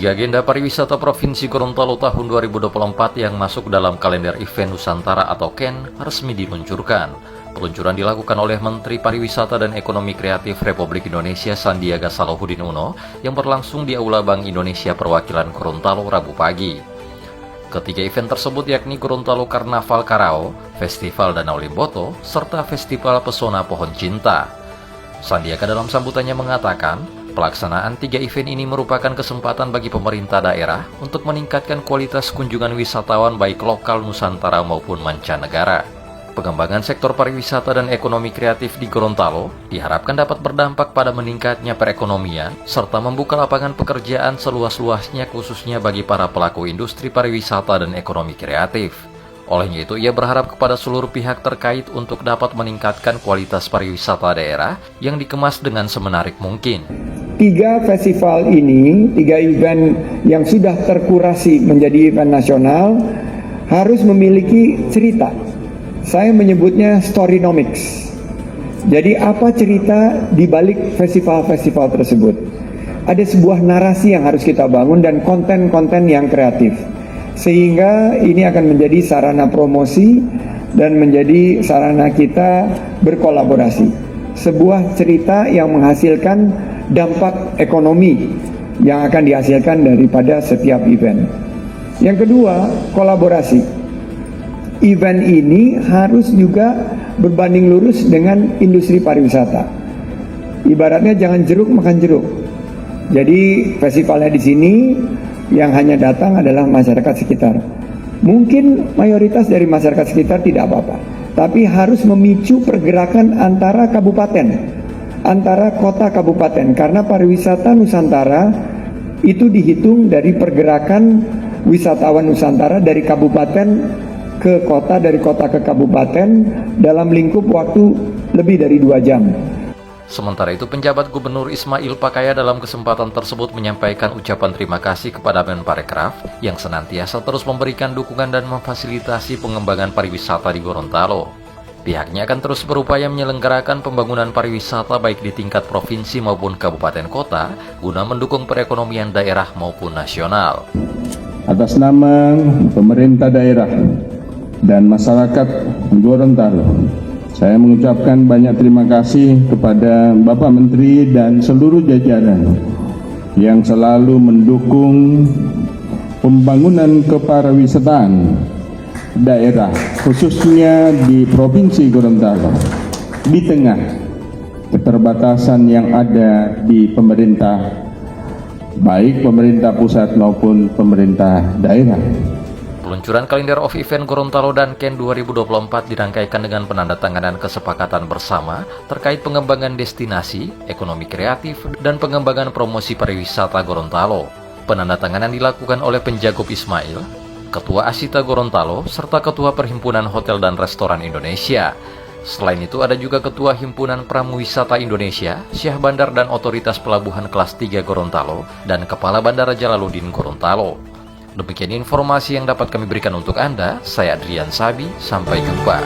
Tiga agenda pariwisata Provinsi Gorontalo tahun 2024 yang masuk dalam kalender event Nusantara atau KEN resmi diluncurkan. Peluncuran dilakukan oleh Menteri Pariwisata dan Ekonomi Kreatif Republik Indonesia Sandiaga Salahuddin Uno yang berlangsung di Aula Bank Indonesia Perwakilan Gorontalo Rabu pagi. Ketiga event tersebut yakni Gorontalo Karnaval Karao, Festival Danau Limboto, serta Festival Pesona Pohon Cinta. Sandiaga dalam sambutannya mengatakan, pelaksanaan tiga event ini merupakan kesempatan bagi pemerintah daerah untuk meningkatkan kualitas kunjungan wisatawan baik lokal Nusantara maupun mancanegara. Pengembangan sektor pariwisata dan ekonomi kreatif di Gorontalo diharapkan dapat berdampak pada meningkatnya perekonomian serta membuka lapangan pekerjaan seluas-luasnya khususnya bagi para pelaku industri pariwisata dan ekonomi kreatif. Olehnya itu, ia berharap kepada seluruh pihak terkait untuk dapat meningkatkan kualitas pariwisata daerah yang dikemas dengan semenarik mungkin. Tiga festival ini, tiga event yang sudah terkurasi menjadi event nasional harus memiliki cerita. Saya menyebutnya storynomics. Jadi apa cerita di balik festival-festival tersebut? Ada sebuah narasi yang harus kita bangun dan konten-konten yang kreatif. Sehingga ini akan menjadi sarana promosi dan menjadi sarana kita berkolaborasi. Sebuah cerita yang menghasilkan dampak ekonomi yang akan dihasilkan daripada setiap event. Yang kedua, kolaborasi. Event ini harus juga berbanding lurus dengan industri pariwisata. Ibaratnya jangan jeruk makan jeruk. Jadi festivalnya di sini yang hanya datang adalah masyarakat sekitar. Mungkin mayoritas dari masyarakat sekitar tidak apa-apa, tapi harus memicu pergerakan antara kabupaten, antara kota kabupaten, karena pariwisata Nusantara itu dihitung dari pergerakan wisatawan Nusantara dari kabupaten ke kota, dari kota ke kabupaten dalam lingkup waktu lebih dari 2 jam. Sementara itu, penjabat Gubernur Ismail Pakaya dalam kesempatan tersebut menyampaikan ucapan terima kasih kepada Menparekraf yang senantiasa terus memberikan dukungan dan memfasilitasi pengembangan pariwisata di Gorontalo. Pihaknya akan terus berupaya menyelenggarakan pembangunan pariwisata baik di tingkat provinsi maupun kabupaten kota guna mendukung perekonomian daerah maupun nasional. Atas nama pemerintah daerah dan masyarakat Gorontalo, saya mengucapkan banyak terima kasih kepada Bapak Menteri dan seluruh jajaran yang selalu mendukung pembangunan kepariwisataan daerah, khususnya di Provinsi Gorontalo, di tengah keterbatasan yang ada di pemerintah, baik pemerintah pusat maupun pemerintah daerah. Peluncuran kalender of event Gorontalo dan KEN 2024 dirangkaikan dengan penandatanganan kesepakatan bersama terkait pengembangan destinasi, ekonomi kreatif, dan pengembangan promosi pariwisata Gorontalo. Penandatanganan dilakukan oleh Penjagob Ismail, Ketua Asita Gorontalo, serta Ketua Perhimpunan Hotel dan Restoran Indonesia. Selain itu ada juga Ketua Himpunan Pramuwisata Indonesia, Syah Bandar dan Otoritas Pelabuhan Kelas 3 Gorontalo, dan Kepala Bandara Jalaluddin Gorontalo. Demikian informasi yang dapat kami berikan untuk Anda. Saya Adrian Sabi, sampai jumpa.